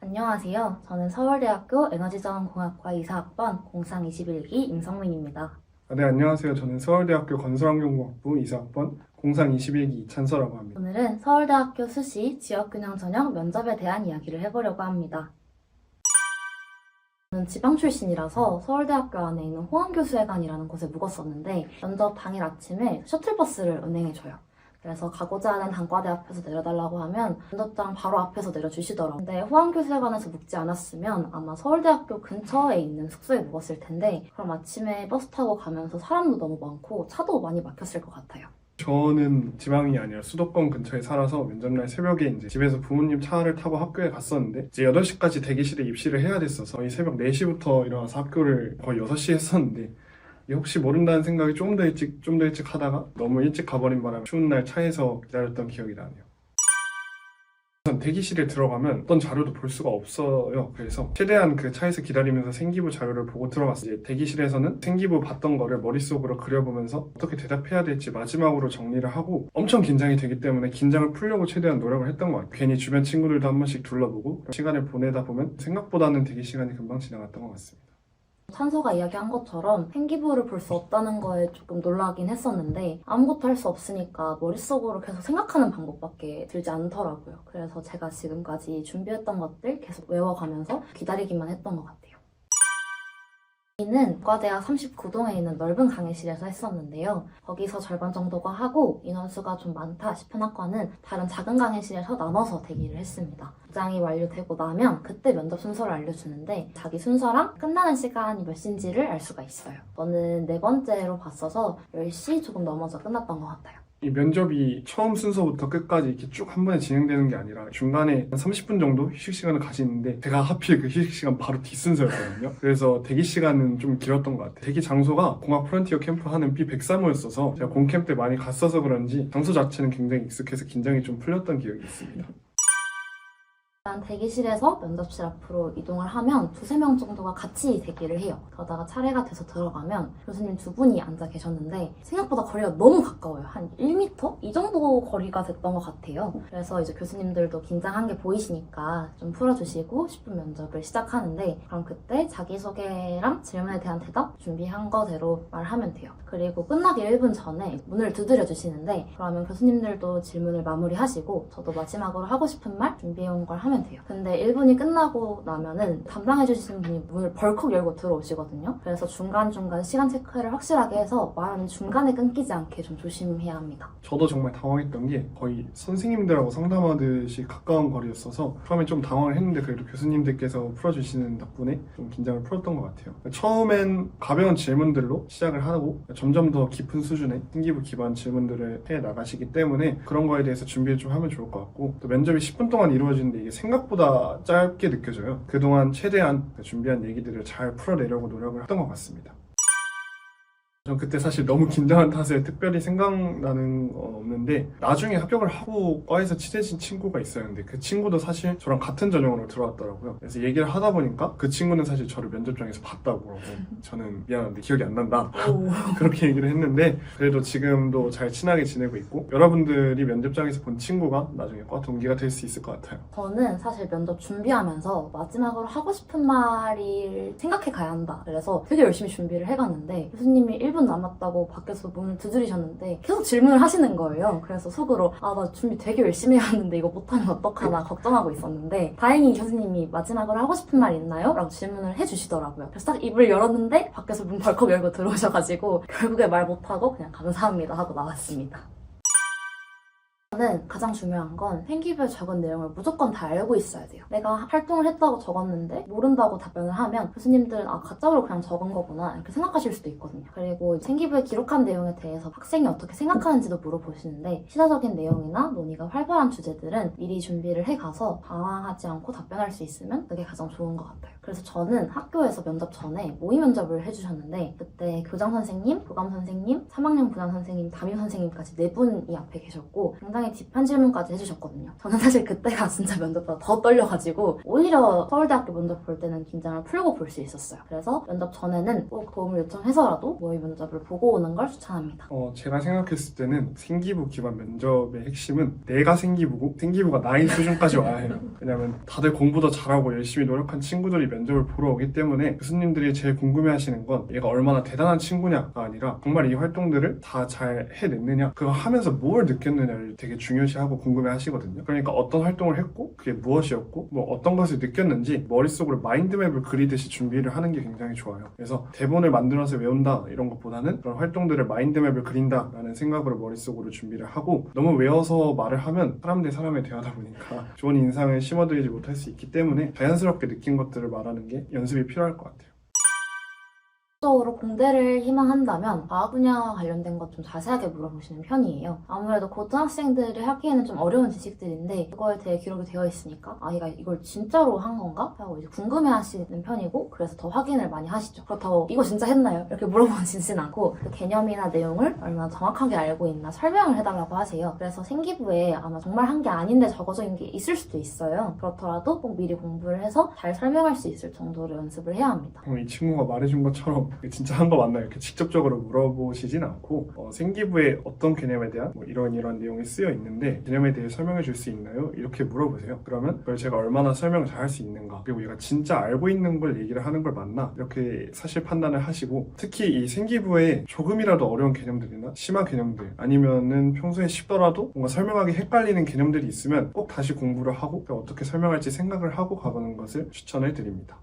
안녕하세요. 저는 서울대학교 에너지자원공학과 2사학번 0321기 임성민입니다. 네, 안녕하세요. 저는 서울대학교 건설환경공학부 2사학번 0321기 이찬서라고 합니다. 오늘은 서울대학교 수시 지역균형 전형 면접에 대한 이야기를 해보려고 합니다. 저는 지방 출신이라서 서울대학교 안에 있는 호암교수회관이라는 곳에 묵었었는데 면접 당일 아침에 셔틀버스를 운행해줘요. 그래서 가고자 하는 단과대 앞에서 내려달라고 하면 면접장 바로 앞에서 내려주시더라고요. 근데 호암교수회관에서 묵지 않았으면 아마 서울대학교 근처에 있는 숙소에 묵었을 텐데 그럼 아침에 버스 타고 가면서 사람도 너무 많고 차도 많이 막혔을 것 같아요. 저는 지방이 아니라 수도권 근처에 살아서 면접날 새벽에 이제 집에서 부모님 차를 타고 학교에 갔었는데 이제 8시까지 대기실에 입시를 해야 됐어서 거의 새벽 4시부터 일어나서 학교를 거의 6시에 했었는데 혹시 모른다는 생각이 좀 더 일찍 하다가 너무 일찍 가버린 바람에 추운 날 차에서 기다렸던 기억이 나네요. 우선 대기실에 들어가면 어떤 자료도 볼 수가 없어요. 그래서 최대한 그 차에서 기다리면서 생기부 자료를 보고 들어갔어요. 이제 대기실에서는 생기부 봤던 거를 머릿속으로 그려보면서 어떻게 대답해야 될지 마지막으로 정리를 하고 엄청 긴장이 되기 때문에 긴장을 풀려고 최대한 노력을 했던 것 같아요. 괜히 주변 친구들도 한 번씩 둘러보고 시간을 보내다 보면 생각보다는 대기 시간이 금방 지나갔던 것 같습니다. 찬서가 이야기한 것처럼 생기부를 볼 수 없다는 거에 조금 놀라긴 했었는데 아무것도 할 수 없으니까 머릿속으로 계속 생각하는 방법밖에 들지 않더라고요. 그래서 제가 지금까지 준비했던 것들 계속 외워가면서 기다리기만 했던 것 같아요. 는 과대학 39동에 있는 넓은 강의실에서 했었는데요. 거기서 절반 정도가 하고 인원수가 좀 많다 싶은 학과는 다른 작은 강의실에서 나눠서 대기를 했습니다. 입장이 완료되고 나면 그때 면접 순서를 알려주는데 자기 순서랑 끝나는 시간이 몇 시인지를 알 수가 있어요. 저는 4번째로 봤어서 10시 조금 넘어서 끝났던 것 같아요. 이 면접이 처음 순서부터 끝까지 이렇게 쭉 한 번에 진행되는 게 아니라 중간에 한 30분 정도 휴식 시간을 가지는데 제가 하필 그 휴식 시간 바로 뒷순서였거든요. 그래서 대기 시간은 좀 길었던 것 같아요. 대기 장소가 공학 프론티어 캠프 하는 B103호였어서 제가 공캠 때 많이 갔어서 그런지 장소 자체는 굉장히 익숙해서 긴장이 좀 풀렸던 기억이 있습니다. 일단 대기실에서 면접실 앞으로 이동을 하면 2-3명 정도가 같이 대기를 해요. 그러다가 차례가 돼서 들어가면 교수님 2분이 앉아 계셨는데 생각보다 거리가 너무 가까워요. 한 1m? 이 정도 거리가 됐던 것 같아요. 그래서 이제 교수님들도 긴장한 게 보이시니까 좀 풀어주시고 10분 면접을 시작하는데 그럼 그때 자기소개랑 질문에 대한 대답 준비한 거대로 말하면 돼요. 그리고 끝나기 1분 전에 문을 두드려 주시는데 그러면 교수님들도 질문을 마무리하시고 저도 마지막으로 하고 싶은 말 준비해온 걸 하면 돼요. 근데 1분이 끝나고 나면은 담당해주시는 분이 문을 벌컥 열고 들어오시거든요. 그래서 중간중간 시간 체크를 확실하게 해서 말하는 중간에 끊기지 않게 좀 조심해야 합니다. 저도 정말 당황했던 게 거의 선생님들하고 상담하듯이 가까운 거리였어서 처음에 좀 당황을 했는데 그래도 교수님들께서 풀어주시는 덕분에 좀 긴장을 풀었던 것 같아요. 처음엔 가벼운 질문들로 시작을 하고 점점 더 깊은 수준의 생기부 기반 질문들을 해 나가시기 때문에 그런 거에 대해서 준비를 좀 하면 좋을 것 같고 또 면접이 10분 동안 이루어지는데 이게 생각보다 짧게 느껴져요. 그동안 최대한 준비한 얘기들을 잘 풀어내려고 노력을 했던 것 같습니다. 전 그때 사실 너무 긴장한 탓에 특별히 생각나는 건 없는데 나중에 합격을 하고 과에서 친해진 친구가 있었는데 그 친구도 사실 저랑 같은 전형으로 들어왔더라고요. 그래서 얘기를 하다 보니까 그 친구는 사실 저를 면접장에서 봤다고 그러고 저는 미안한데 기억이 안 난다 그렇게 얘기를 했는데 그래도 지금도 잘 친하게 지내고 있고 여러분들이 면접장에서 본 친구가 나중에 과 동기가 될 수 있을 것 같아요. 저는 사실 면접 준비하면서 마지막으로 하고 싶은 말을 생각해 가야 한다. 그래서 되게 열심히 준비를 해갔는데 교수님이 1분 남았다고 밖에서 문을 두드리셨는데 계속 질문을 하시는 거예요. 그래서 속으로 나 준비 되게 열심히 해왔는데 이거 못하면 어떡하나 걱정하고 있었는데 다행히 교수님이 마지막으로 하고 싶은 말 있나요? 라고 질문을 해주시더라고요. 그래서 딱 입을 열었는데 밖에서 문 벌컥 열고 들어오셔가지고 결국에 말 못하고 그냥 감사합니다 하고 나왔습니다. 저는 가장 중요한 건 생기부에 적은 내용을 무조건 다 알고 있어야 돼요. 내가 활동을 했다고 적었는데 모른다고 답변을 하면 교수님들은 가짜로 그냥 적은 거구나 이렇게 생각하실 수도 있거든요. 그리고 생기부에 기록한 내용에 대해서 학생이 어떻게 생각하는지도 물어보시는데 시사적인 내용이나 논의가 활발한 주제들은 미리 준비를 해가서 당황하지 않고 답변할 수 있으면 그게 가장 좋은 것 같아요. 그래서 저는 학교에서 면접 전에 모의 면접을 해주셨는데 그때 교장 선생님, 교감 선생님, 3학년 부장 선생님, 담임 선생님까지 4분이 앞에 계셨고 굉장히 딥한 질문까지 해주셨거든요. 저는 사실 그때가 진짜 면접보다 더 떨려가지고 오히려 서울대학교 면접 볼 때는 긴장을 풀고 볼 수 있었어요. 그래서 면접 전에는 꼭 도움을 요청해서라도 모의 면접을 보고 오는 걸 추천합니다. 제가 생각했을 때는 생기부 기반 면접의 핵심은 내가 생기부고 생기부가 나인 수준까지 와야 해요. 왜냐면 다들 공부도 잘하고 열심히 노력한 친구들이 면접을 보러 오기 때문에 교수님들이 제일 궁금해하시는 건 얘가 얼마나 대단한 친구냐가 아니라 정말 이 활동들을 다 잘 해냈느냐, 그거 하면서 뭘 느꼈느냐를 되게 중요시하고 궁금해하시거든요. 그러니까 어떤 활동을 했고 그게 무엇이었고 뭐 어떤 것을 느꼈는지 머릿속으로 마인드맵을 그리듯이 준비를 하는 게 굉장히 좋아요. 그래서 대본을 만들어서 외운다 이런 것보다는 그런 활동들을 마인드맵을 그린다라는 생각으로 머릿속으로 준비를 하고, 너무 외워서 말을 하면 사람 대 사람의 대화다 보니까 좋은 인상을 심어드리지 못할 수 있기 때문에 자연스럽게 느낀 것들을 말하는 게 연습이 필요할 것 같아요. 적으로 공대를 희망한다면 과학 분야와 관련된 것 좀 자세하게 물어보시는 편이에요. 아무래도 고등학생들이 하기에는 좀 어려운 지식들인데 그거에 대해 기록이 되어 있으니까 얘가 이걸 진짜로 한 건가? 하고 이제 궁금해하시는 편이고, 그래서 더 확인을 많이 하시죠. 그렇다고 이거 진짜 했나요? 이렇게 물어보시진 않고 그 개념이나 내용을 얼마나 정확하게 알고 있나 설명을 해달라고 하세요. 그래서 생기부에 아마 정말 한 게 아닌데 적어져 있는 게 있을 수도 있어요. 그렇더라도 꼭 미리 공부를 해서 잘 설명할 수 있을 정도로 연습을 해야 합니다. 이 친구가 말해준 것처럼 진짜 한 거 맞나요? 이렇게 직접적으로 물어보시진 않고 생기부에 어떤 개념에 대한 뭐 이런 내용이 쓰여 있는데 개념에 대해 설명해 줄 수 있나요? 이렇게 물어보세요. 그러면 그걸 제가 얼마나 설명을 잘 할 수 있는가, 그리고 얘가 진짜 알고 있는 걸 얘기를 하는 걸 맞나, 이렇게 사실 판단을 하시고, 특히 이 생기부에 조금이라도 어려운 개념들이나 심한 개념들, 아니면은 평소에 쉽더라도 뭔가 설명하기 헷갈리는 개념들이 있으면 꼭 다시 공부를 하고 어떻게 설명할지 생각을 하고 가보는 것을 추천을 드립니다.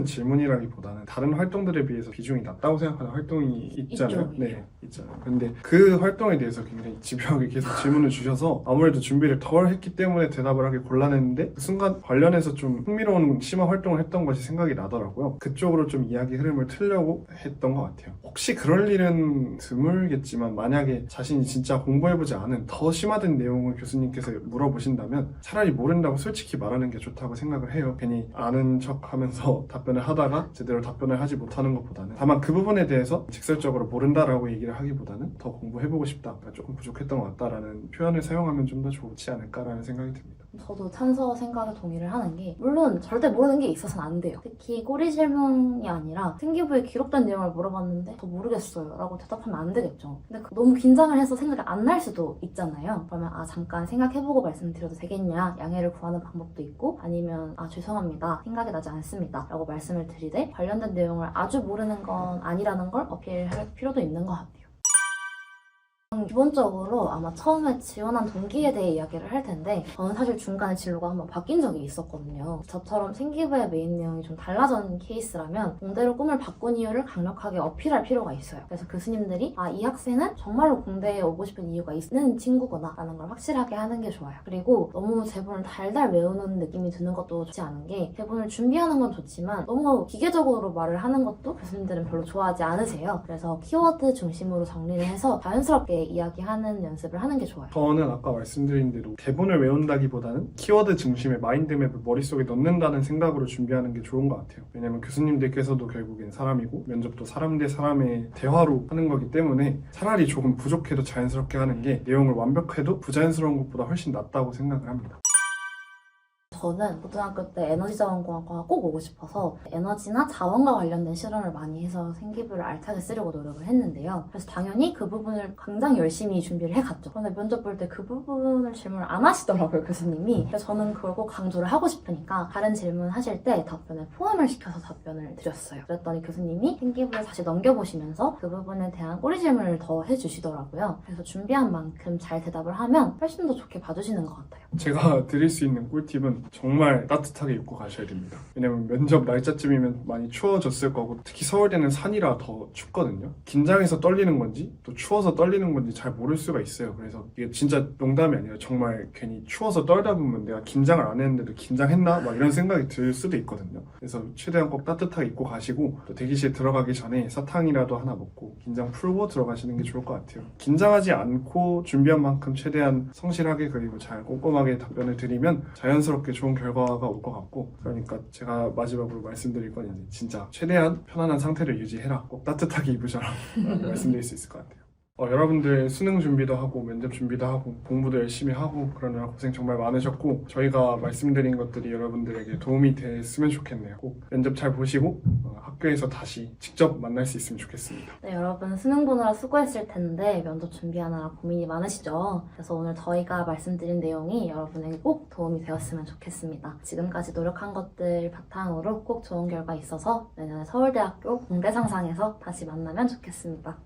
질문이라기보다는 다른 활동들에 비해서 비중이 낮다고 생각하는 활동이 있잖아요. 있죠. 네, 있잖아요. 근데 그 활동에 대해서 굉장히 집요하게 계속 질문을 주셔서 아무래도 준비를 덜 했기 때문에 대답을 하기 곤란했는데, 그 순간 관련해서 좀 흥미로운 심화 활동을 했던 것이 생각이 나더라고요. 그쪽으로 좀 이야기 흐름을 틀려고 했던 것 같아요. 혹시 그럴 일은 드물겠지만 만약에 자신이 진짜 공부해보지 않은 더 심화된 내용을 교수님께서 물어보신다면 차라리 모른다고 솔직히 말하는 게 좋다고 생각을 해요. 괜히 아는 척하면서 답변을 하다가 제대로 답변을 하지 못하는 것보다는, 다만 그 부분에 대해서 직설적으로 모른다라고 얘기를 하기보다는 더 공부해보고 싶다, 조금 부족했던 것 같다라는 표현을 사용하면 좀 더 좋지 않을까라는 생각이 듭니다. 저도 찬서 생각에 동의를 하는 게, 물론 절대 모르는 게 있어서는 안 돼요. 특히 꼬리 질문이 아니라 생기부에 기록된 내용을 물어봤는데 더 모르겠어요 라고 대답하면 안 되겠죠. 근데 너무 긴장을 해서 생각이 안 날 수도 있잖아요. 그러면 잠깐 생각해보고 말씀드려도 되겠냐, 양해를 구하는 방법도 있고, 아니면 죄송합니다, 생각이 나지 않습니다 라고 말씀을 드리되 관련된 내용을 아주 모르는 건 아니라는 걸 어필할 필요도 있는 것 같아요. 기본적으로 아마 처음에 지원한 동기에 대해 이야기를 할 텐데, 저는 사실 중간에 진로가 한번 바뀐 적이 있었거든요. 저처럼 생기부의 메인 내용이 좀 달라진 케이스라면 공대로 꿈을 바꾼 이유를 강력하게 어필할 필요가 있어요. 그래서 교수님들이 이 학생은 정말로 공대에 오고 싶은 이유가 있는 친구구나 라는 걸 확실하게 하는 게 좋아요. 그리고 너무 대본을 달달 외우는 느낌이 드는 것도 좋지 않은 게, 대본을 준비하는 건 좋지만 너무 기계적으로 말을 하는 것도 교수님들은 별로 좋아하지 않으세요. 그래서 키워드 중심으로 정리를 해서 자연스럽게 이야기하는 연습을 하는 게 좋아요. 저는 아까 말씀드린 대로 대본을 외운다기보다는 키워드 중심의 마인드맵을 머릿속에 넣는다는 생각으로 준비하는 게 좋은 것 같아요. 왜냐면 교수님들께서도 결국엔 사람이고 면접도 사람 대 사람의 대화로 하는 거기 때문에 차라리 조금 부족해도 자연스럽게 하는 게 내용을 완벽해도 부자연스러운 것보다 훨씬 낫다고 생각을 합니다. 저는 고등학교 때 에너지자원공학과가 꼭 오고 싶어서 에너지나 자원과 관련된 실험을 많이 해서 생기부를 알차게 쓰려고 노력을 했는데요. 그래서 당연히 그 부분을 굉장히 열심히 준비를 해갔죠. 그런데 면접 볼 때 그 부분을 질문을 안 하시더라고요, 교수님이. 그래서 저는 그걸 꼭 강조를 하고 싶으니까 다른 질문 하실 때 답변을 포함을 시켜서 답변을 드렸어요. 그랬더니 교수님이 생기부를 다시 넘겨보시면서 그 부분에 대한 꼬리 질문을 더 해주시더라고요. 그래서 준비한 만큼 잘 대답을 하면 훨씬 더 좋게 봐주시는 것 같아요. 제가 드릴 수 있는 꿀팁은 정말 따뜻하게 입고 가셔야 됩니다. 왜냐면 면접 날짜쯤이면 많이 추워졌을 거고, 특히 서울대는 산이라 더 춥거든요. 긴장해서 떨리는 건지 또 추워서 떨리는 건지 잘 모를 수가 있어요. 그래서 이게 진짜 농담이 아니라 정말 괜히 추워서 떨다 보면 내가 긴장을 안 했는데도 긴장했나? 막 이런 생각이 들 수도 있거든요. 그래서 최대한 꼭 따뜻하게 입고 가시고, 또 대기실 들어가기 전에 사탕이라도 하나 먹고 긴장 풀고 들어가시는 게 좋을 것 같아요. 긴장하지 않고 준비한 만큼 최대한 성실하게 그리고 잘 꼼꼼하게 깔끔하게 답변을 드리면 자연스럽게 좋은 결과가 올 것 같고, 그러니까 제가 마지막으로 말씀드릴 건 이제 진짜 최대한 편안한 상태를 유지해라, 꼭 따뜻하게 입으셔라 말씀드릴 수 있을 것 같아요. 여러분들 수능 준비도 하고 면접 준비도 하고 공부도 열심히 하고 그러느라 고생 정말 많으셨고, 저희가 말씀드린 것들이 여러분들에게 도움이 됐으면 좋겠네요. 꼭 면접 잘 보시고 학교에서 다시 직접 만날 수 있으면 좋겠습니다. 네, 여러분 수능 보느라 수고했을 텐데 면접 준비하느라 고민이 많으시죠? 그래서 오늘 저희가 말씀드린 내용이 여러분에게 꼭 도움이 되었으면 좋겠습니다. 지금까지 노력한 것들 바탕으로 꼭 좋은 결과 있어서 내년에 서울대학교 공대상상에서 다시 만나면 좋겠습니다.